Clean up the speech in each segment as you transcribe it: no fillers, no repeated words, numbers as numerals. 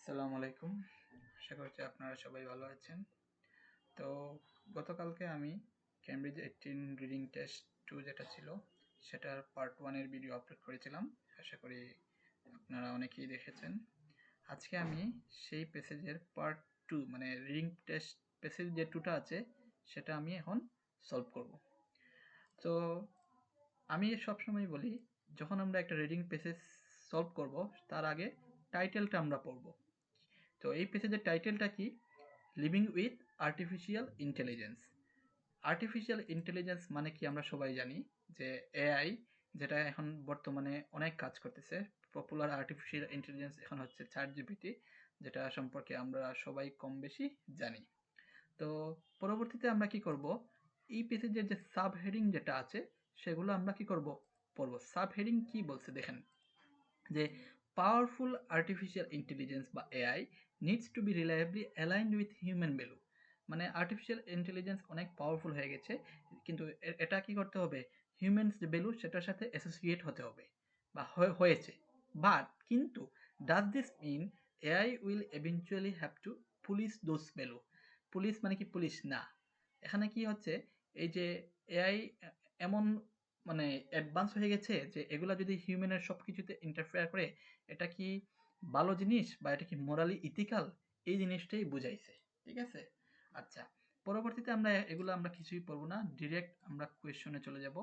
আসসালামু আলাইকুম। আশা করছি আপনারা সবাই ভালো আছেন। তো গতকালকে আমি ক্যামব্রিজ 18 রিডিং টেস্ট 2 যেটা ছিল সেটার পার্ট 1 এর ভিডিও আপলোড করেছিলাম। আশা করি আপনারা অনেকেই দেখেছেন। আজকে আমি সেই প্যাসেজের পার্ট 2 মানে রিডিং টেস্ট প্যাসেজ যে 2টা আছে সেটা আমি এখন সলভ করব। তো আমি সবসময় বলি যখন আমরা একটা রিডিং প্যাসেজ সলভ করব তার আগে টাইটেলটা আমরা পড়ব। তো এই প্যাসেজের টাইটেলটা কি? Living with artificial intelligence. Artificial intelligence মানে কি আমরা সবাই জানি যে এআই, যেটা এখন বর্তমানে অনেক কাজ করতেছে। পপুলার আর্টিফিশিয়াল ইন্টেলিজেন্স এখন হচ্ছে চ্যাট জিপিটি, যেটা সম্পর্কে আমরা সবাই কম বেশি জানি। তো পরবর্তীতে আমরা কি করব, এই প্যাসেজের যে সাব হেডিং যেটা আছে সেগুলো আমরা কি করব, পড়ব। সাব হেডিং কি বলছে দেখেন, যে পাওয়ারফুল আর্টিফিশিয়াল ইন্টেলিজেন্স বা AI needs to be reliably aligned with human value. মানে আর্টিফিশিয়াল ইন্টেলিজেন্স অনেক পাওয়ারফুল হয়ে গেছে, কিন্তু এটা কি করতে হবে, হিউম্যানস যে ভ্যালু সেটার সাথে অ্যাসোসিয়েট হতে হবে বা হয়েছে। বাট কিন্তু does this mean AI will eventually have to police those value? Police মানে কি পুলিশ না, এখানে কি হচ্ছে, এই যে এআই এমন মানে অ্যাডভান্স হয়ে গেছে যে এগুলা যদি হিউম্যানের সব কিছুতে ইন্টারফেয়ার করে, এটা কি ভালো জিনিস বা এটা কি মোরালি ইথিক্যাল, এই জিনিসটাই বুঝাইছে। ঠিক আছে। আচ্ছা, পরবর্তীতে আমরা এগুলো আমরা কিছুই পড়বো না, ডিরেক্ট আমরা কোয়েশ্চনে চলে যাব।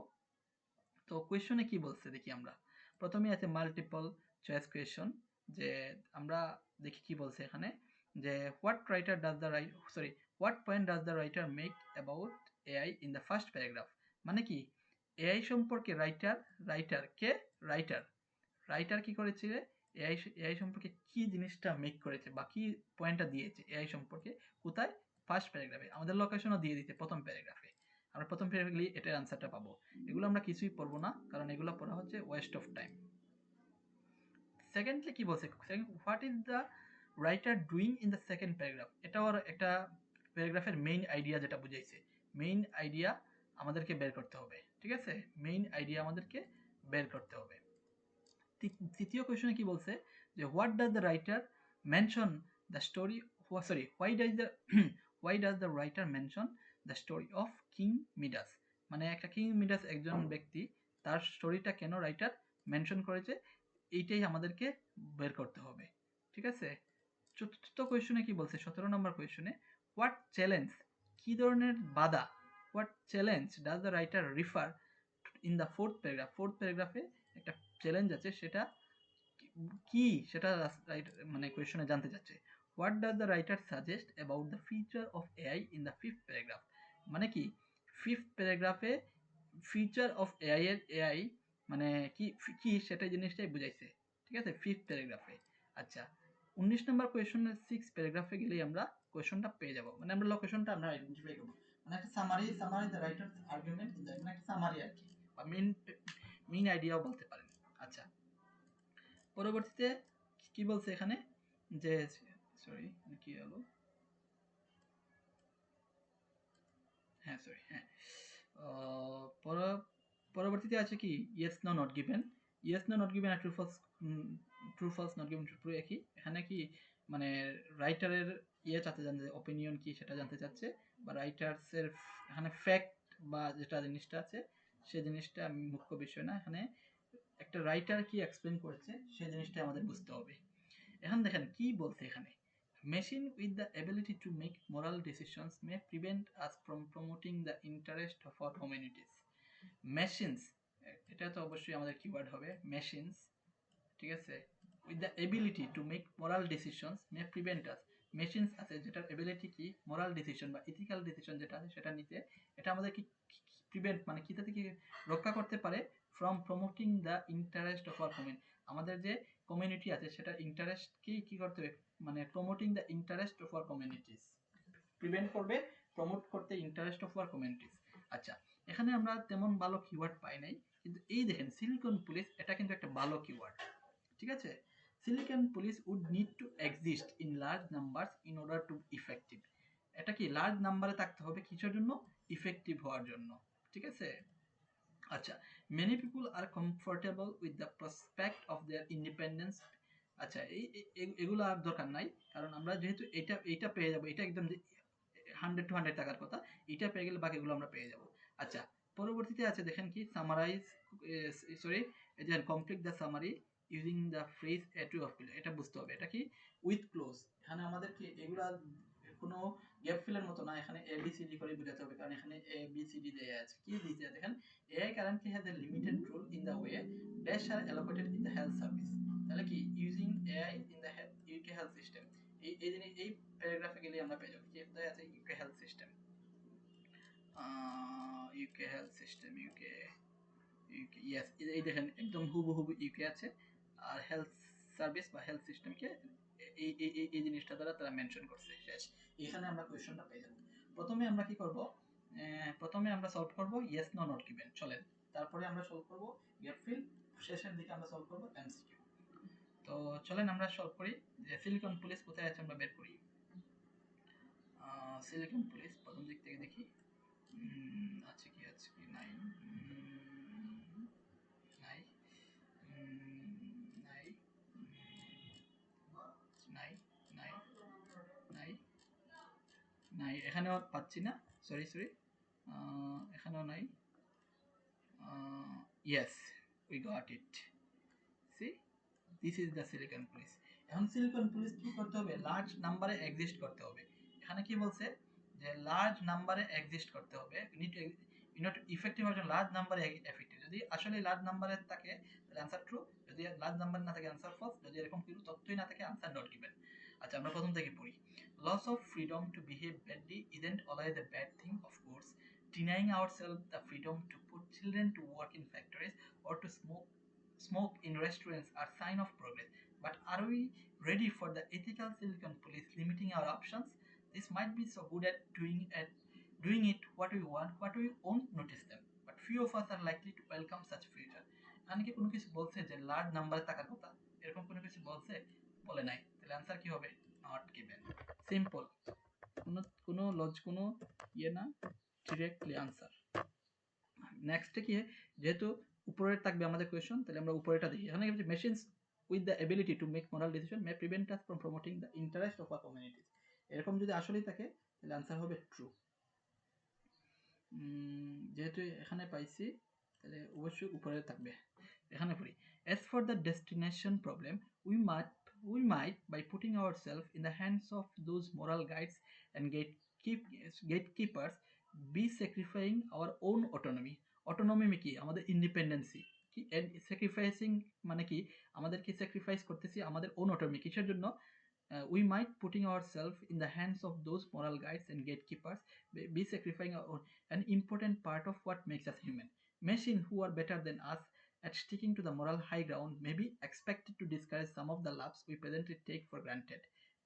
তো কোয়েশ্চনে কি বলছে দেখি আমরা। প্রথমে আছে মাল্টিপল চয়েস কোয়েশ্চন, যে আমরা দেখি কি বলছে এখানে, যে what point does the writer make about AI in the first paragraph. মানে কি, এআই সম্পর্কে রাইটার রাইটার কি করেছে, এআই এআই সম্পর্কে কি জিনিসটা মেক করেছে বা কি পয়েন্টটা দিয়েছে এআই সম্পর্কে, কোথায়, ফার্স্ট প্যারাগ্রাফে। আমাদের লোকেশনও দিয়ে দিতে প্রথম প্যারাগ্রাফে, আমরা প্রথম প্যারাগ্রাফে এটার আনসারটা পাবো। এগুলো আমরা কিছুই পড়বো না, কারণ এগুলো পড়া হচ্ছে ওয়েস্ট অফ টাইম। সেকেন্ডলি কি বলছে, what is the writer doing in the second paragraph, এটা ওর একটা প্যারাগ্রাফের মেইন আইডিয়া যেটা বুঝাইছে, মেইন আইডিয়া আমাদেরকে বের করতে হবে। ঠিক আছে, মেইন আইডিয়া আমাদেরকে বের করতে হবে। তৃতীয় কোয়েশনে কি বলছে, যে what does the writer mention the story, sorry why does the writer mention the story of king Midas. মানে একটা কিং মিডাস একজন ব্যক্তি, তার স্টোরিটা কেন রাইটার মেনশন করেছে, এইটাই আমাদেরকে বের করতে হবে। ঠিক আছে। চতুর্থ কোয়েশনে কি বলছে, 17 নম্বর কোয়েশনে, হোয়াট চ্যালেঞ্জ, কি ধরনের বাধা, what challenge does the writer refer in the fourth প্যারাগ্রাফে একটা চ্যালেঞ্জ আছে, সেটা কি সেটা মানে কোয়েশনে জানতে চাচ্ছে। What does the writer suggest about the feature of AI in the fifth paragraph. মানে কি, ফিফথ প্যারাগ্রাফে ফিচার অফ এআই মানে কি কি সেটা জিনিসটাই বুঝাইছে। ঠিক আছে, ফিফথ প্যারাগ্রাফে। আচ্ছা, 19 নম্বর কোয়েশনের সিক্স প্যারাগ্রাফে গেলেই আমরা কোয়েশনটা পেয়ে যাব, মানে আমরা লোকেশনটা আমরা আইডেন্টিফাই করব। মানে একটা সামারি দ্য রাইটার আর্গুমেন্ট, মানে একটা সামারি আর কি, বা মেইন আইডিয়াও বলতে পারেন। আচ্ছা, পরবর্তীতে কি বলছে এখানে, যে সরি কি হলো, হ্যাঁ সরি হ্যাঁ, পরবর্তীতে আছে কি, yes no not given. Yes no not given আর true false not given true একই। এখানে কি মানে রাইটারের ইয়ে চাচ্ছে, জানতে অপিনিয়ন কি সেটা জানতে চাচ্ছে, বা রাইটার্সের এখানে ফ্যাক্ট বা যেটা জিনিসটা আছে সে জিনিসটা মুখ্য বিষয় না, এখানে একটা রাইটার কি এক্সপ্লেন করেছে সে জিনিসটা আমাদের বুঝতে হবে। এখন দেখেন কি বলছে এখানে, machine with the ability to make moral decisions May prevent us from promoting the interest of our communities. Machines, এটা তো অবশ্যই আমাদের কিওয়ার্ড হবে মেশিনস। ঠিক আছে, with the ability to make moral decisions May prevent us, machines আছে যেটার ability কি মোরাল ডিসিশন বা ইথিক্যাল ডিসিশন যেটা আছে সেটা নিতে, এটা আমাদের কি প্রিভেন্ট মানে কি থেকে রক্ষা করতে পারে, from promoting the interest of our community, আমাদের যে কমিউনিটি আছে সেটা ইন্টারেস্টকেই কি করতে হবে, মানে promoting the interest of our communities, prevent করবে প্রমোট করতে ইন্টারেস্ট অফ আওয়ার কমিউনিটিস। আচ্ছা, এখানে আমরা তেমন ভালো কিওয়ার্ড পাই নাই, কিন্তু এই দেখেন সিলিকন পুলিশ, এটা কিন্তু একটা ভালো কিওয়ার্ড। ঠিক আছে, silicon police would need to exist in large numbers in order to effective. এটা কি লার্জ নাম্বারে থাকতে হবে কিসের জন্য, ইফেক্টিভ হওয়ার জন্য। ঠিক আছে। আচ্ছা, many people are comfortable with the prospect of their independence আচ্ছা এগুলো আর দরকার নাই, কারণ আমরা যেহেতু এটা পেয়ে যাবো, এটা একদম 100 to 100 টাকার কথা, এটা পেয়ে গেলে বাকিগুলো আমরা পেয়ে যাব। আচ্ছা, পরবর্তীতে আছে দেখেন কি সামারাইজ, সরি, এই যে complete the summary using the phrase A to F below, এটা বুঝতে হবে এটা কি উইথ ক্লোজ। এখানে আমাদের কি এগুলা কোনো গ্যাপ ফিলের মতো না, এখানে এ বি সি ডি করে বোঝাতে হবে, কারণ এখানে এ বি সি ডি দেয়া আছে। কি দিয়েছে দেখেন, AI currently has a limited role in the way dash are allocated in the health service. তাহলে কি using AI in the UK health system, এই প্যারাগ্রাফে গেলে আমরা পেয়ে যাবো কি দেয়া আছে UK health system, UK health system, UK UK yes, এই দেখেন একদম হুবহু ইউকে আছে, আর হেলথ সার্ভিস বা হেলথ সিস্টেমকে এই জিনিসটা দ্বারা তারা মেনশন করছে, শেষ। এখানে আমরা কোয়েশ্চনটা পেয়ে যাব। প্রথমে আমরা কি করব, প্রথমে আমরা সলভ করব ইয়েস নো নট গিভেন, চলেন। তারপরে আমরা সলভ করব গ্যাপ ফিল, শেষের দিকে আমরা সলভ করব এমসিকিউ। তো চলেন আমরা সলভ করি, যে সিলিকন পুলিশ কোথায় আছে আমরা বের করি। সিলিকন পুলিশ প্রথম দিক থেকে দেখি, আছে কি নাই, নাই, নাই, নাই, নাই, নাই, নাই, এখানেও পাচ্ছি না, সরি সরি, এখানেও নাই, yes, we got it, see, this is the silicon police. এখন সিলিকন পুলিশ কি করতে হবে, লার্জ নাম্বারে এক্সিস্ট করতে হবে। এখানে কি বলছে যে লার্জ নাম্বারে এক্সিস্ট করতে হবে, ইফেক্টিভ হওয়ার জন্য লার্জ নাম্বারে এফেক্টিভ, যদি আসলে লার্জ নাম্বারে থাকে তাহলে আনসার ট্রু, যদি লার্জ নাম্বার না থাকে আনসার ফলস, যদি এরকম কিছু তথ্যই না থাকে আনসার নট গিভেন। আচ্ছা আমরা প্রথম থেকে পড়ি। Loss of freedom to behave badly isn't always a bad thing, of course. Denying ourselves the freedom to put children to work in factories or to smoke in restaurants are sign of progress. But are we ready for the ethical silicon police limiting our options? This might be so good at doing it what we want, what we won't notice them. But few of us are likely to welcome such future. এখানে কি কোনো কিছু বলছে যে large নাম্বারে থাকার কথা, এরকম কোনো কিছু বলছে? বলে নাই, তাহলে আনসার কি হবে, নট গিভেন। সিম্পল, কোনো কোনো লজ কোনো ইয়ে না, ডিরেক্টলি আনসার। নেক্সটে কি, যেহেতু উপরের থাকবে আমাদের কোয়েশ্চন, তাহলে আমরা উপরেটা দেখি। এখানে কি machines with the ability to make moral decision May prevent us from promoting the interest of a communities, এরকম যদি আসলেই থাকে তাহলে আনসার হবে ট্রু। যেহেতু এখানে পাইছি তাহলে অবশ্যই উপরে থাকবে। এখানে পড়ি, as for the destination problem, we might by putting ourselves in the hands of those moral guides and gatekeepers be sacrificing our own autonomy. Autonomy কি, আমাদের ইন্ডিপেন্ডেন্সি কি, স্যাক্রিফাইসিং মানে কি, আমাদের কি স্যাক্রিফাইস করতেছি আমাদের ওন অটোনমি, কিসের জন্য, we might putting ourselves in the hands of those moral guides and gatekeepers be sacrificing an important part of what makes us human. Machines who are better than us at sticking to the moral high ground may be expected to discourage some of the loves we presently take for granted.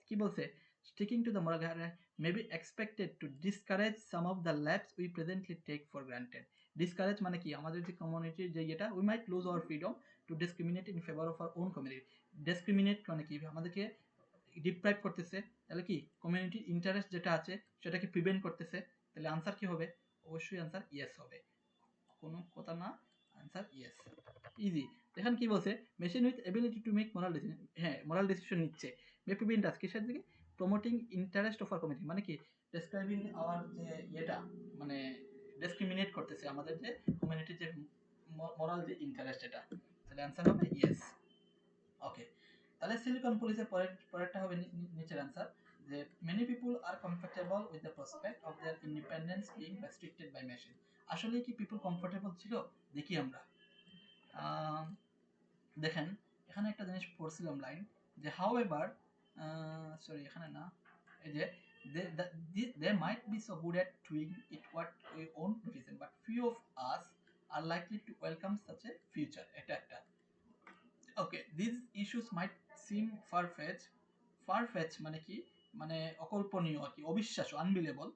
কি বলছে, sticking to the moral high ground may be expected to discourage some of the laps we presently take for granted. Discourage মানে কি, আমাদের যে কমিউনিটির যে এটা, we might lose our freedom to discriminate in favor of our own community. Discriminate মানে কি, আমাদেরকে ডিপ্রাইভ করতেছে, তাহলে কি কমিউনিটির ইন্টারেস্ট যেটা আছে সেটাকে প্রিভেন্ট করতেছে, তাহলে আনসার কি হবে, অবশ্যই আনসার ইয়েস হবে, কোনো কথা না, আনসার ইয়েস, ইজি। দেখেন কি বলছে, machine with ability to make moral decision, হ্যাঁ মোরাল ডিসিশন নিচ্ছে, মে প্রিভেন্ট আস কিসের দিকে, promoting interest of our community, মানে কি ডেসক্রাইবিং আওয়ার যে এটা, মানে ডিসক্রিমিনেট করতেছে আমাদের যে কমিউনিটির যে মোরাল যে ইন্টারেস্ট এটা, তাহলে আনসার হবে ইয়েস। ওকে, তাহলে সিলিকন পুলিশের পরেরটা হবে নিচের আনসার, যে many people are comfortable with the prospect of their independence being restricted by machine. আসলে কি পিপল কমফোর্টেবল ছিল, দেখি আমরা। দেখেন এখানে একটা জিনিস পড়ছিলাম লাইন, যে হাউ এভার, সরি এখানে না, এই যে they might be so good at doing it what we won't notice them, but few of us are likely to welcome such a future, এটা একটা। Okay, these issues might seem far-fetched মানে কি, মানে অকল্পনীয় আর কি, অবিশ্বাস্য, unbelievable,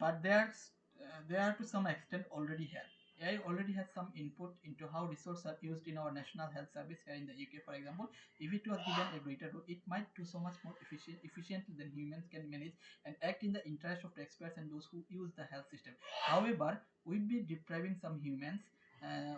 but they are to some extent already here. AI already has some input into how resources are used in our national health service here in the UK, for example. If it was given a greater role, it might do so much more efficiently than humans can manage and act in the interest of taxpayers and those who use the health system. However, we'd be depriving some humans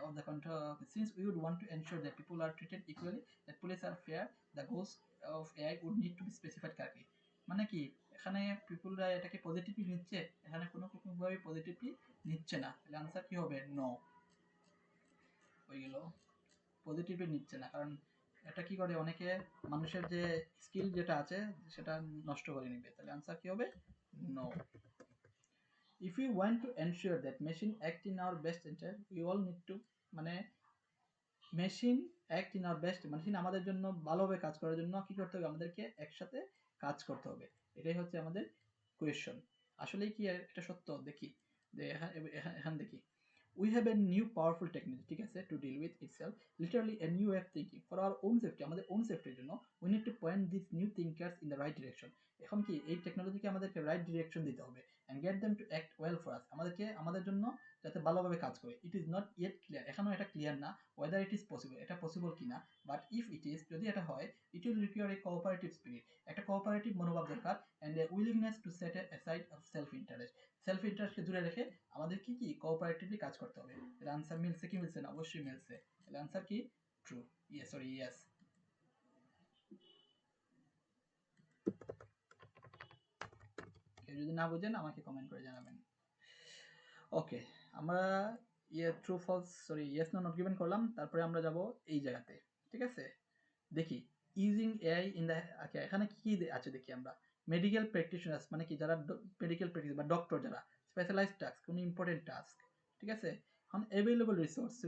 of the control. Since we would want to ensure that people are treated equally, that police are fair, the goals of AI would need to be specified correctly. মানে কি এখানে পিপুলরা এটাকে positively নিচ্ছে, এখানে কোনো ভাবে positively নিচ্ছে না, তাহলে আনসার কি হবে? নো। হয়ে গেল, পজিটিভলি নিচ্ছে না, কারণ এটা কি করে অনেকে মানুষের যে স্কিল যেটা আছে সেটা নষ্ট করে নিবে, তাহলে আনসার কি হবে? No. if we want to ensure that machine act in our best interest, we all need to মানে machine act in our best, machine আমাদের জন্য ভালোভাবে কাজ করার জন্য কি করতে হবে? আমাদেরকে একসাথে কাজ করতে হবে, এটাই হচ্ছে আমাদের কোয়েশ্চন। আসলেই কি এটা সত্য? দেখি যে এখানে দেখি we have a new powerful technology, ঠিক আছে, to deal with itself, literally a new way of thinking for our own safety, আমাদের own safety-র জন্য we need to point these new thinkers in the right direction। এখন কি এই টেকনোলজিকে আমাদেরকে right direction দিতে হবে and get them to act well for us, আমাদেরকে আমাদের জন্য যাতে ভালোভাবে কাজ করে। it is not yet clear, এখনো এটা ক্লিয়ার না whether it is possible, এটা পসিবল কিনা, but if it is, যদি এটা হয়, it will require a cooperative spirit, একটা কোঅপারেটিভ মনোভাব দরকার, and a willingness to set aside of self interest, self ইন্টারেস্টকে দূরে রেখে আমাদের কি কোঅপারেটিভলি কাজ করতে হবে। এর আনসার মিলছে কি মিলছে না? অবশ্যই মিলছে। এর আনসার কি? ট্রু। Yes, sorry, yes. কেউ যদি না বুঝেন আমাকে কমেন্ট করে জানাবেন। ওকে, আমরা true false sorry yes no not given করলাম, তারপরে আমরা যাব এই জায়গাতে, ঠিক আছে? দেখি ইউজিং এআই ইন দ্য, এখানে কি আছে দেখি আমরা। মেডিকেল প্র্যাকটিশনার্স মানে কি যারা মেডিকেল প্র্যাকটিস বা ডক্টর যারা স্পেশালাইজ টাস্ক, কোনো ইম্পর্টেন্ট টাস্ক, ঠিক আছে? এখন অ্যাভেলেবল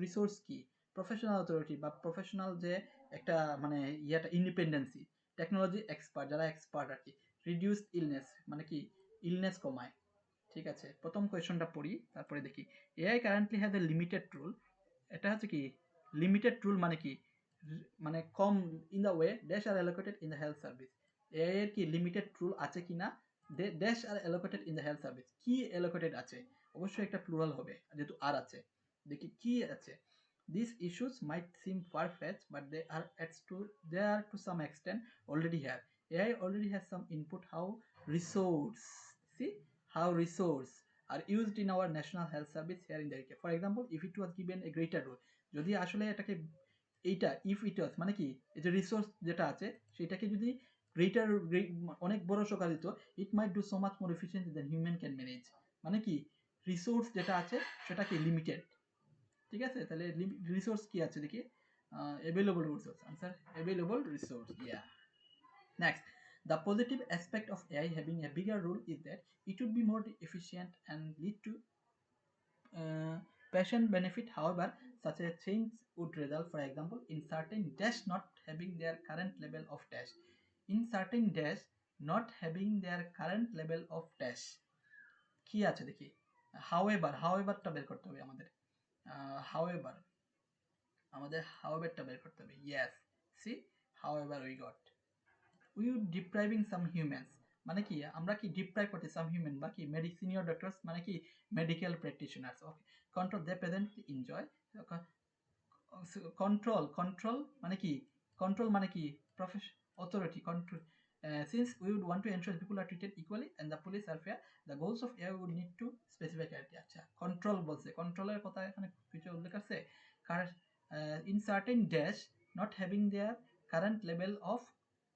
রিসোর্স কি? প্রফেশনাল অথরিটি বা প্রফেশনাল যে একটা মানে ইন্ডিপেন্ডেন্সি, টেকনোলজি এক্সপার্ট যারা এক্সপার্ট আর কি, রিডিউস ইলনেস মানে কি ইলনেস কমায়, ঠিক আছে? প্রথম কোয়েশনটা পড়ি, তারপরে দেখি AI currently has a limited role, এটা হচ্ছে কি লিমিটেড রুল মানে কি মানে কম, in the way dash are allocated in the health service, AI এর কি লিমিটেড রুল আছে কিনা, dash are allocated in the health service, কি অ্যালোকেটেড আছে? অবশ্যই একটা প্লুরাল হবে যেহেতু আর আছে, দেখি কি আছে। These issues might seem far-fetched, but they are to some extent already here. AI already has some input how resource, see, how resource are used in our national health service here in the UK. For example, if it was given a greater role, যদি আসলে এটাকে এইটা if it was মানে কি এই যে resource যেটা আছে সেটাকে যদি গ্রেটার অনেক বড় সকাল দিত, it might do so much more efficiently than human can manage, মানে কি রিসোর্স যেটা আছে সেটা কি লিমিটেড, ঠিক আছে? তাহলে রিসোর্স কি আছে দেখি, available resource, answer available resource, yeah. Next, the positive aspect of AI having a bigger role is that it would be more efficient and lead to patient benefit. However, such a change would result, for example, in certain dash not having their current level of dash. In certain dash not having their current level of dash. কি আছে দেখি, হাওয়েভারটা বের করতে হবে আমাদের, হাওয়েভারটা বের করতে হবে, yes, see, however we got, we would depriving some humans মানে কি আমরা কি ডিপ্রাইভ করতে সাম হিউম্যান বা কি সিনিয়র ডক্টরস মানে কি মেডিকেল প্র্যাকটিশনার্স, ওকে, কন্ট্রোল দে প্রেজেন্টলি এনজয়, কন্ট্রোল মানে কি, কন্ট্রোল মানে কি authority control, since we would want to ensure people are treated equally and the police are fair, the goals of AI would need to specify criteria। আচ্ছা, control বলছে, কন্ট্রোলের কথা এখানে কিছু উল্লেখ আছে, কারণ in certain dash not having their current level of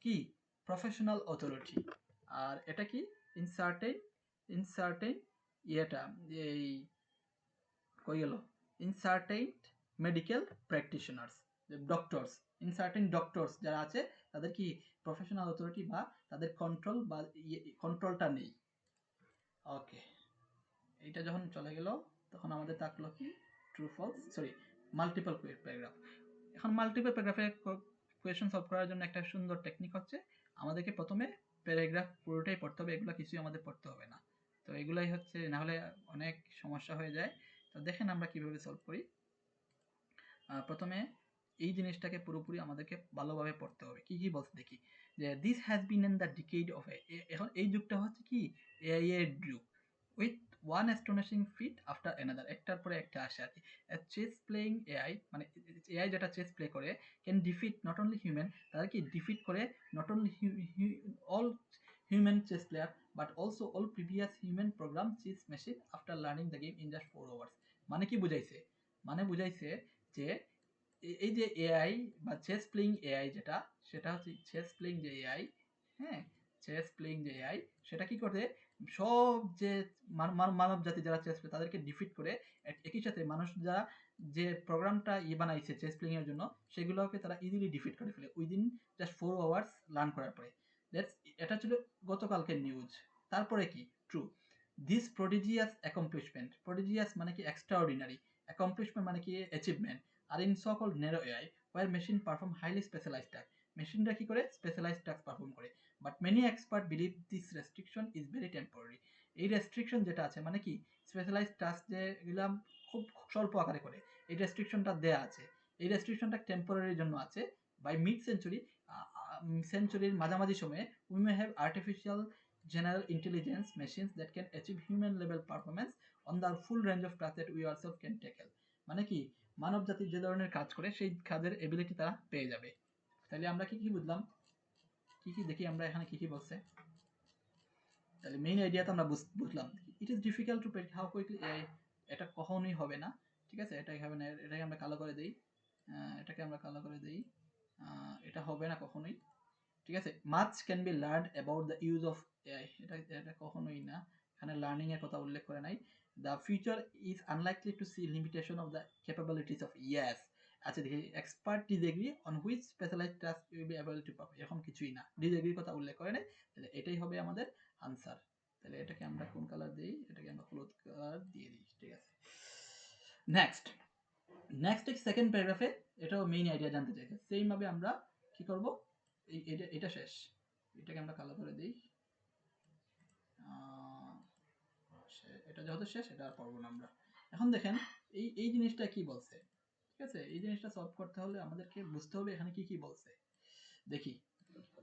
কি প্রফেশনাল অথরিটি, আর এটা কি ইনসার্টেন ইয়েটা এই কই গেল, ইনসার্টেন মেডিকেল প্র্যাকটিশনার্স ডক্টরস, ইনসার্টেন ডক্টরস যারা আছে তাদের কি প্রফেশনাল অথরিটি বা তাদের কন্ট্রোল বা কন্ট্রোলটা নেই। ওকে, এইটা যখন চলে গেল তখন আমাদের থাকলো কি true false sorry multiple paragraph. এখন মাল্টিপল প্যারাগ্রাফে কোয়েশ্চন সলভ করার জন্য একটা সুন্দর টেকনিক হচ্ছে আমাদেরকে প্রথমে প্যারাগ্রাফ পুরোটাই পড়তে হবে, এগুলো কিছুই আমাদের পড়তে হবে না, তো এগুলাই হচ্ছে না হলে অনেক সমস্যা হয়ে যায়। তো দেখেন আমরা কিভাবে সলভ করি। প্রথমে এই জিনিসটাকে পুরোপুরি আমাদেরকে ভালোভাবে পড়তে হবে, কি কি বলছে দেখি, যে this has been in the decade of, এখন এই যুগটা হচ্ছে কি এআই এর যুগ, with one astonishing feat after another, একটার পরে একটা আসে আর কি। চেস প্লেয়িং এআই মানে এআই যেটা চেস প্লে করে can defeat not only human, তাদের কি ডিফিট করে not only all human chess player but also all previous human program chess machine after learning the game in just 4 hours। মানে কি বুঝাইছে, মানে বুঝাইছে যে এই যে এআই বা চেস প্লেইং এআই যেটা, সেটা হচ্ছে চেস প্লেইং যে এআই, হ্যাঁ, চেস প্লেইং যে এআই, সেটা কি করে সব যে মানব জাতি যারা চেস প্লে তাদেরকে ডিফিট করে একই সাথে মানুষ যারা যে প্রোগ্রামটা বানাইছে চেস প্লেইং এর জন্য সেগুলোকে তারা ইজিলি ডিফিট করে ফেলে উইদিন জাস্ট 4 আওয়ার্স লার্ন করার পরে। এটা ছিল গতকালকের নিউজ। তারপরে কি true this prodigious accomplishment, prodigious মানে কি এক্সট্রাঅর্ডিনারি, অ্যাকমপ্লিশমেন্ট মানে কি অ্যাচিভমেন্ট, আর in so called narrow AI where machine perform highly specialised task, মেশিনরা কি করে স্পেশালাইজড টাস্ক পারফর্ম করে। But many expert believe this restriction is very temporary, এই রেস্ট্রিকশন যেটা আছে মানে কি স্পেশালাইজড টাস্ক যেগুলো খুব স্বল্প আকারে করে, এই রেস্ট্রিকশনটা দেয়া আছে, এই রেস্ট্রিকশনটা টেম্পোরারির জন্য আছে। বাই মিড সেঞ্চুরি, সেঞ্চুরির মাঝামাঝি সময়ে we may have artificial general intelligence machines that can achieve human level performance on the full range of tasks that we ourselves can tackle, মানে কি মানব জাতি যে ধরনের কাজ করে সেই কাজের এবিলিটি তারা পেয়ে যাবে। তাহলে আমরা কি কি বুঝলাম, কি কি দেখি আমরা এখানে কি কি বলছে। তাহলে মেইন আইডিয়া তো আমরা বুঝলাম, it is difficult to predict how quickly AI, এটা কখনোই হবে না, ঠিক আছে, এটাই হবে না, এটাকে আমরা কালো করে দেই, এটাকে আমরা কালো করে দেই, এটা হবে না কখনোই, ঠিক আছে। Much can be learn about the use of AI, এটা এটা কখনোই না, এখানে লার্নিং এর কথা উল্লেখ করে নাই। The future is unlikely to see limitation of the capabilities of yes. আচ্ছা দেখি expert disagree on which specialised task will be able to perform, এরকম কিছুই না, ডিসএগ্রির কথা উল্লেখ করে নাই, তাহলে এটাই হবে আমাদের আনসার। তাহলে এটাকে আমরা কোন কালার দিই, এটাকে আমরা হলুদ কালার দিয়ে দিই, ঠিক আছে। নেক্সট নেক্সট সেকেন্ড প্যারাগ্রাফে এটাও মেইন আইডিয়া জানতে চাইছে, সেইম ভাবে আমরা কি করব, এটা এটা শেষ, এটাকে আমরা কালো করে দিই, এটা যেহেতু শেষ এটা আর পড়বো না আমরা। এখন দেখেন এই এই জিনিসটা কি বলছে, ঠিক আছে, এই জিনিসটা সলভ করতে হলে আমাদেরকে বুঝতে হবে এখানে কি কি বলছে। দেখি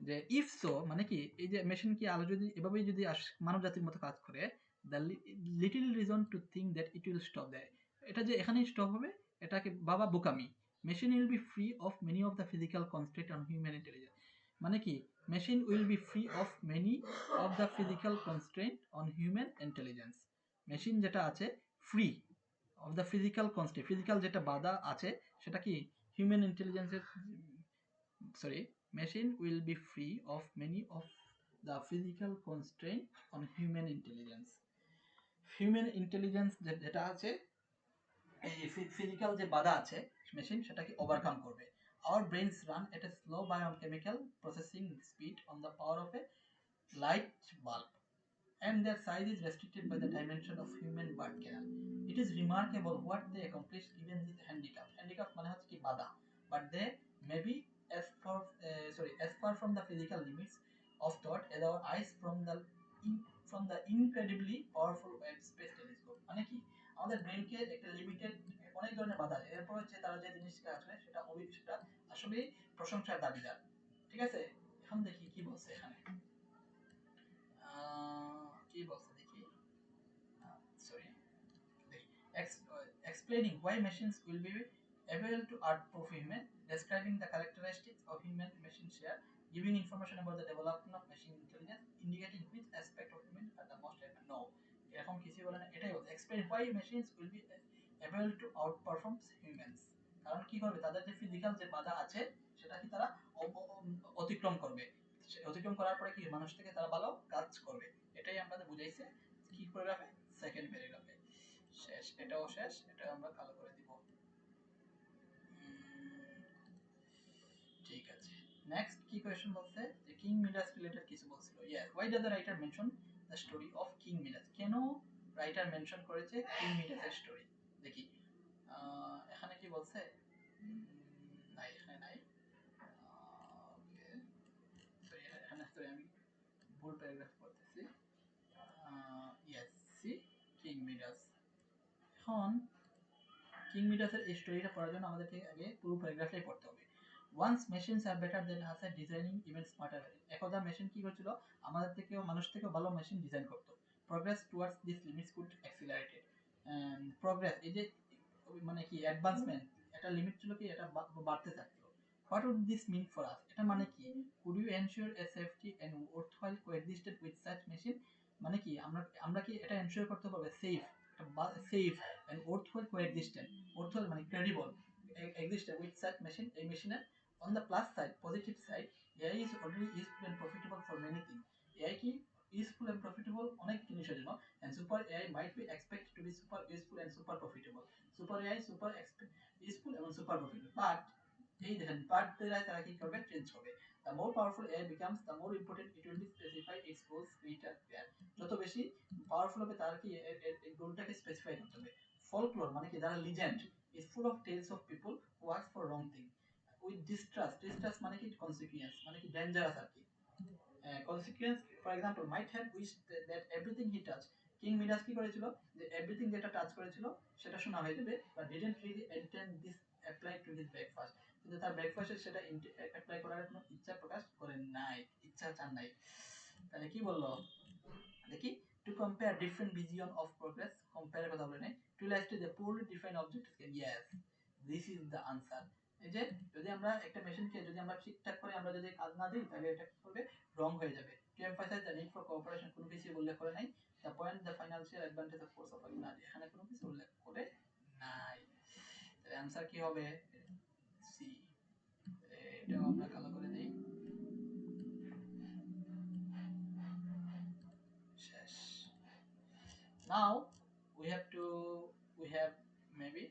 যে ইফ সো মানে কি এই যে মেশিন কি আলো যদি এভাবেই যদি মানব জাতির মতো কাজ করে, the little reason to think that it will stop দেয়, এটা যে এখানেই স্টপ হবে এটাকে বাবা বোকামি। Machine will be free of many of the physical constraint on human intelligence, মানে কি machine will be free of many of the physical constraint on human intelligence, machine যেটা আছে free of the physical constraint, physical যেটা বাধা আছে সেটা কি human ইন্টেলিজেন্সের, sorry, machine will be free of many of the physical constraint on human intelligence, human intelligence যেটা আছে এই ফিজিক্যাল যে বাধা আছে মেশিন সেটাকে ওভারকাম করবে। our brains run at a slow biochemical processing speed on the power of a light bulb and their size is restricted by the dimension of human birth canal. It is remarkable what they accomplish given this handicap. Handicap মানে হচ্ছে কি বাধা, but they may be as far from the physical limits of thought as our eyes from the incredibly powerful Webb Space Telescope. মানে কি আমাদের ব্রেনকে একটা limited অনেক ধরনের বাধা আছে, এরপর হচ্ছে তারা যে জিনিসটা আসলে সেটা সেটা আসলে প্রশংসার দাবিদার, ঠিক আছে। এখন দেখি কি বলছে এখানে, কি বলছে দেখি, sorry, explaining why machines will be able to outprove human, describing the characteristics of human machine share, giving information about the development of machine intelligence, indicating which aspect of human are the most advanced. No, এরকম কিছু বলে না, এটাই বলছে explain why machines will be able to outperform humans, কারণ কি করবে তাদের যে ফিজিক্যাল যে বাধা আছে সেটা কি তারা অতিক্রম করবে, অতিক্রম করার পরে কি মানুষ থেকে তারা ভালো কাজ করবে, এটাই আমাদের বুঝাইছে কি প্যারাগ্রাফে, সেকেন্ড প্যারাগ্রাফে। শেষ, এটাও শেষ, এটা আমরা কালো করে দিব, ঠিক আছে। নেক্সট কি কোয়েশ্চন বলছে যে কিং মিডাস রিলেটেড কিছু বলছিল, yes, why does the writer mention the story of king Midas, কেন রাইটার মেনশন করেছে কিং মিডাসের স্টোরি, দেখি এখানে কি বলছে, নাই এখানে নাই, ওকে সরি এখানে সরি আমি ভুল প্যারাগ্রাফ পড়তেছি, ইয়েস সি কিং মিডাস। এখন কিং মিডাসের এই স্টোরিটা পড়ার জন্য আমাদেরকে আগে পুরো প্যারাগ্রাফটাই পড়তে হবে। ওয়ান্স মেশিনস আর বেটার দেন আস এট ডিজাইনিং ইভেন স্মার্টার, একদা মেশিন কি করছিল আমাদের থেকেও মানুষ থেকেও ভালো মেশিন ডিজাইন করতো, progress towards this limits could accelerated, progress এই যে মানে কি অ্যাডভান্সমেন্ট, এটা লিমিট ছিল কি এটা বাড়তে থাকতো। What would this mean for us, এটা মানে কি could you ensure a safety and worthwhile coexisted with such machine, মানে কি আমরা আমরা কি এটা এনশিওর করতে পারবো safe, safe and worthwhile coexistent. Worthwhile মানে credible, existent with such machine, a machine. On the plus side, positive side, AI is already useful and profitable for many things. AI কি useful and profitable অনেক জিনিসের জন্য, and super AI might be expected to be super useful and super profitable. Super AI super useful এবং super profitable, but এই দেখেন but দ্বারা তারা কি করবে, চেঞ্জ হবে। The more powerful AI becomes, the more important it will be specify its goals, creator, clear. যত বেশি পাওয়ারফুল হবে তার কি গোলটাকে স্পেসিফাই করতে হবে। ফলক্লোর মানে কি, যারা legend is full of tales of people who ask for wrong thing. With distrust মানে কি consequence মানে কি ডেঞ্জারাস আর কি। Consequence for example might have wished that everything he touched. King Midas কি করেছিল, যে এভরিথিং যেটা টাচ করেছিল সেটা শোনা হয়ে যাবে, but didn't really intend this apply to his breakfast. কিন্তু তার ব্রেকফাস্টে সেটা অ্যাপ্লাই করার কোনো ইচ্ছা প্রকাশ করেন নাই, ইচ্ছা চান নাই। তাহলে কি বললো দেখি, to compare different vision of progress, compare কথা বলে নাই, to illustrate the poorly defined objective scale. Yes, this is the answer. এই যে যদি আমরা একটা মেশিনকে যদি আমরা ঠিকঠাক করে আমরা যদি কাজ না দিই তাহলে এটা কি করবে, রং হয়ে যাবে। To emphasize the need for cooperation, কোনো কিছু উল্লেখ করে নাই। The point the financial advantage of force of argument, এখানে কোনো কিছু উল্লেখ করে নাই। তাহলে आंसर কি হবে, সি। এটাও আমরা কালো করে দেই, শেষ। Now we have maybe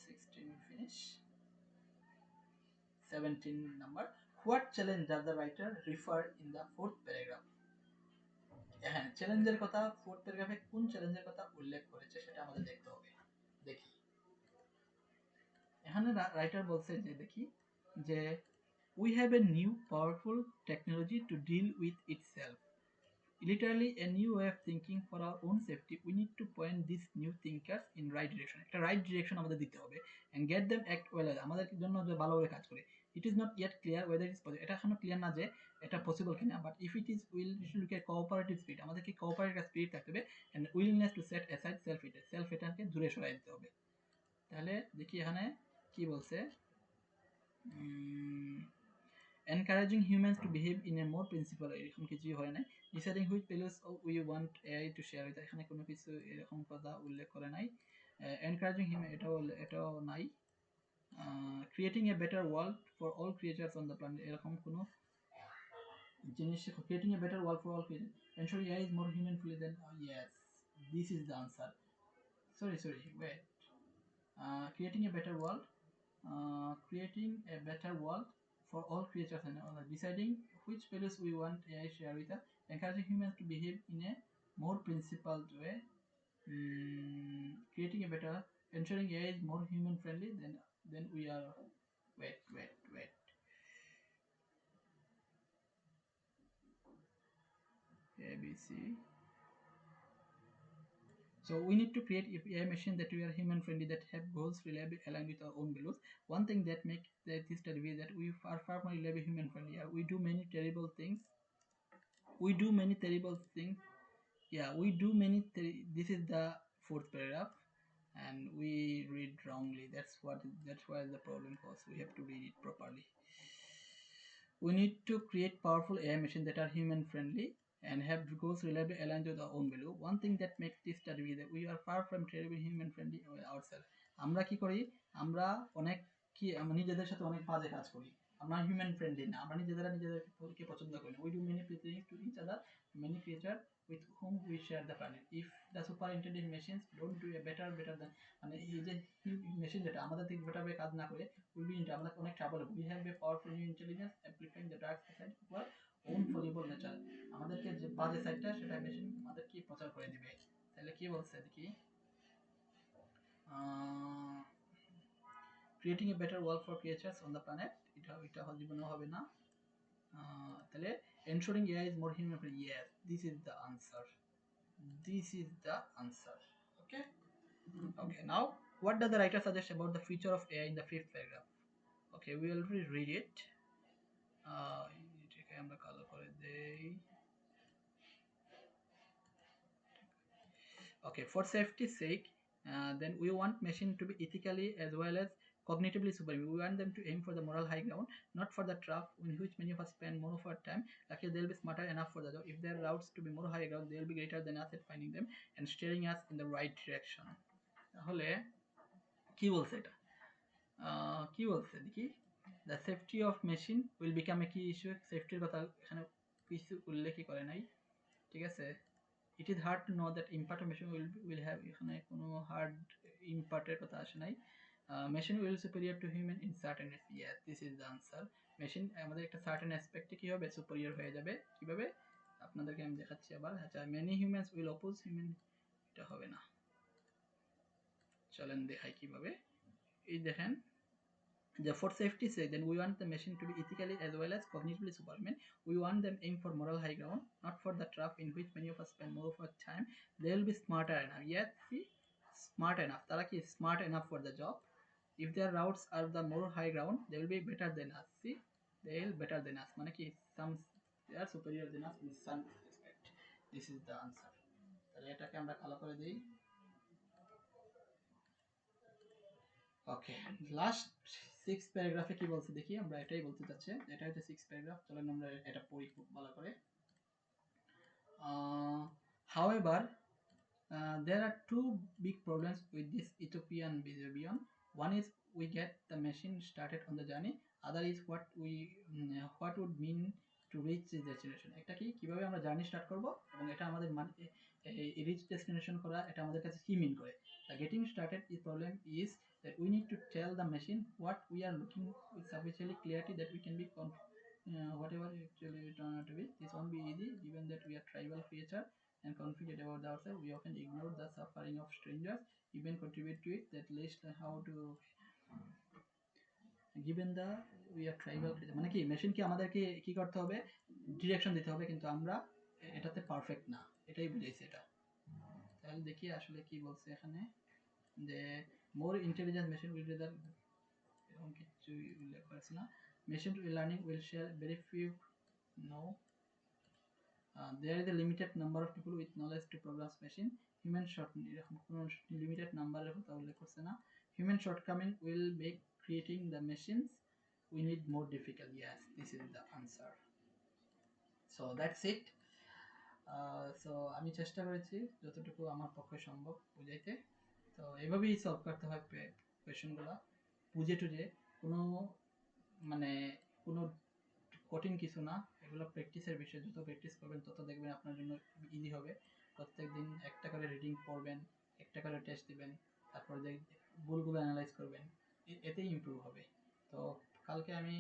16 finish, 17 number. What challenge does the writer refer in the fourth paragraph? হ্যাঁ, চ্যালেঞ্জের কথা ফোর্থ প্যারাগ্রাফে কোন চ্যালেঞ্জের কথা উল্লেখ করেছে সেটা আমাদের দেখতে হবে। দেখি এখানে রাইটার বলছে যে, দেখি যে we have a new powerful technology to deal with itself, literally a new way of thinking for our own safety. We need to point these new thinkers in right direction. একটা right direction আমাদের দিতে হবে, and get them act well, আমাদের জন্য যে ভালোভাবে কাজ করে। It is not yet clear whether it is possible. এটা এখনো ক্লিয়ার না যে এটা পসিবল কিনা, but if it is, we'll look at cooperative spirit. আমাদেরকে cooperative spirit থাকতে হবে, and willingness to set aside self-hatred. self-hatredকে দূরে সরাই দিতে হবে। তাহলে দেখি এখানে কি বলছে, encouraging humans to behave in a more principled, এরকম কিছুই হয় না। deciding which values we want AI to share with, এখানে কোনো কিছু এরকম কথা উল্লেখ করে নাই। encouraging him, এটাও নাই। creating a better world for all creatures on the planet, এরকম কোনো জিনিস, creating a better world for all creatures, ensuring AI is more human friendly than, yes, this is the answer. Sorry, wait. Creating a better world, for all creatures, and deciding which values we want AI share with us, encouraging humans to behave in a more principled way, creating a better, ensuring AI is more human friendly than we are. Wait. ABC. So we need to create AI machine that we are human friendly, that have goals reliably aligned with our own values. One thing that makes this study is that we are far more reliably human friendly. We do many terrible things. This is the fourth paragraph, and we read wrongly. That's why the problem cause. We have to read it properly. We need to create powerful AI machines that are human friendly and have goals reliably aligned with our own value. One thing that makes this study is that we are far from terribly human friendly ourselves. আমরা কি করি, আমরা অনেক কি আমরা নিজেদের সাথে অনেক বাজে কাজ করি, আমরা হিউম্যান ফ্রেন্ডলি না, আমরা নিজেদেরকে পছন্দ করি না। We do many things to each other, many creatures with whom we share the planet. If the super intelligent machines don't do a better than, মানে এই যে মেশিন যেটা আমাদের থেকে বেটার ভাবে কাজ না করে, will be into আমরা অনেক ট্রাবল হবে। We have a powerful new intelligence amplifying the dark side of our own fallible nature. আমাদেরকে যে বাজে সাইডটা সেটা মেশিন আমাদের কি প্রচার করে দিবে। তাহলে কি বলছে দেখি, creating a better world for creatures on the planet, এটা জীবনে হবে না। তাহলে ensuring AI is more human friendly, yes, this is the answer. Okay, now what does the writer suggest about the future of AI in the fifth paragraph? Okay, we already read it. এটাকে আমরা কালো করে দেই। Okay, for safety's sake, then we want machine to be ethically as well as cognitively superior. We want them to aim for the moral high ground, not for the trap in which many of us spend more of our time. Luckily, they'll be smarter enough for the job. If their routes to be more high ground, they'll be greater than us at finding them and steering us in the right direction. তাহলে কি বলছে এটা, কি বলছে দেখি, the safety of machine will become a কি issue, সেফটির কথা এখানে কিছু উল্লেখই করে নাই, ঠিক আছে। It is hard to know that impart machine will have, এখানে কোনো হার্ড ইম্পার্টের কথা আসে নাই। Machine will superior two human in certain, yes this is the answer. Machine আমাদের একটা সার্টেন অ্যাসপেক্টে কি হবে, সুপিরিয়র হয়ে যাবে। কিভাবে আপনাদেরকে আমি দেখাচ্ছি আবার। আচ্ছা, many humans will oppose human, এটা হবে না, চলেন দেখাই কিভাবে। এই দেখেন, for safety's sake, then we want the machine to be ethically as well as cognitively superhuman. We want them aim for moral high ground, not for the trap in which many of us spend more of our time. They will be smarter enough. Yes, see, smart enough. তারা কি smart enough for the job. If their routes are the more high ground, they will be better than us. See, they will better than us. মানে কি, some they are superior than us in some respect. This is the answer. তাহলে এটাকে আমরা কালো করে দিই। ওকে, last 6 প্যারাগ্রাফে কি বলছে দেখি, আমরা এটাই বলতে চাচ্ছি, এটা হচ্ছে 6 প্যারাগ্রাফ, চলেন আমরা এটা পড়ি খুব ভালো করে। However, there are two big problems with this Ethiopian vision. One is we get the machine started on the journey. Other is what would mean to reach this destination. একটা কি, কিভাবে আমরা জার্নি স্টার্ট করব এবং এটা আমাদের rich destination করা, এটা আমাদের কাছে কি মিন করে। The getting started is problem is that we need to tell the machine what we are looking with sufficiently clarity that we can be whatever actually turn out to be. This won't be easy given that we are tribal creature and confident about ourselves. We often ignore the suffering of strangers, even contribute to it. That least how to given the we are tribal creature, মানে কি machine কি আমাদেরকে কি করতে হবে, direction দিতে হবে, কিন্তু আমরা এটাতে পারফেক্ট না, এটাই বুঝাইছে এটা। তাহলে দেখি আসলে কি বলছে এখানে, যে more intelligent machine will rather, এরকম কিছু উল্লেখ করেছে না। Machine learning will share very few, no. There is a limited number of people with knowledge to program machine. Human short, এরকম কোনো limited নাম্বারের কথা উল্লেখ করছে না। Human shortcoming will make creating the machines we need more difficult. Yes, this is the answer. So that's it. So আমি চেষ্টা করেছি যতটুকু আমার পক্ষে সম্ভব বুঝাইতে। তো এভাবেই সলভ করতে হয় কোয়েশ্চেনগুলো, বুঝে টুঝে, কোনো মানে কোনো কঠিন কিছু না, এগুলো প্র্যাকটিসের বিষয়। যত প্র্যাকটিস করবেন তত দেখবেন আপনার জন্য ইজি হবে। প্রত্যেক দিন একটা করে রিডিং পড়বেন, একটা করে টেস্ট দিবেন, তারপর ভুলগুলো অ্যানালাইজ করবেন, এতেই ইমপ্রুভ হবে। তো কালকে আমি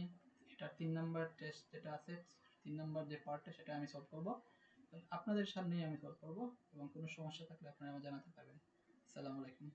এটা 3 নাম্বার টেস্ট যেটা আছে, 3 নাম্বার যে পার্টটা, সেটা আমি সলভ করব, আপনাদের সামনেই আমি সলভ করব, এবং কোনো সমস্যা থাকলে আপনারা আমাকে জানাতে পারবেন। আসসালামু আলাইকুম।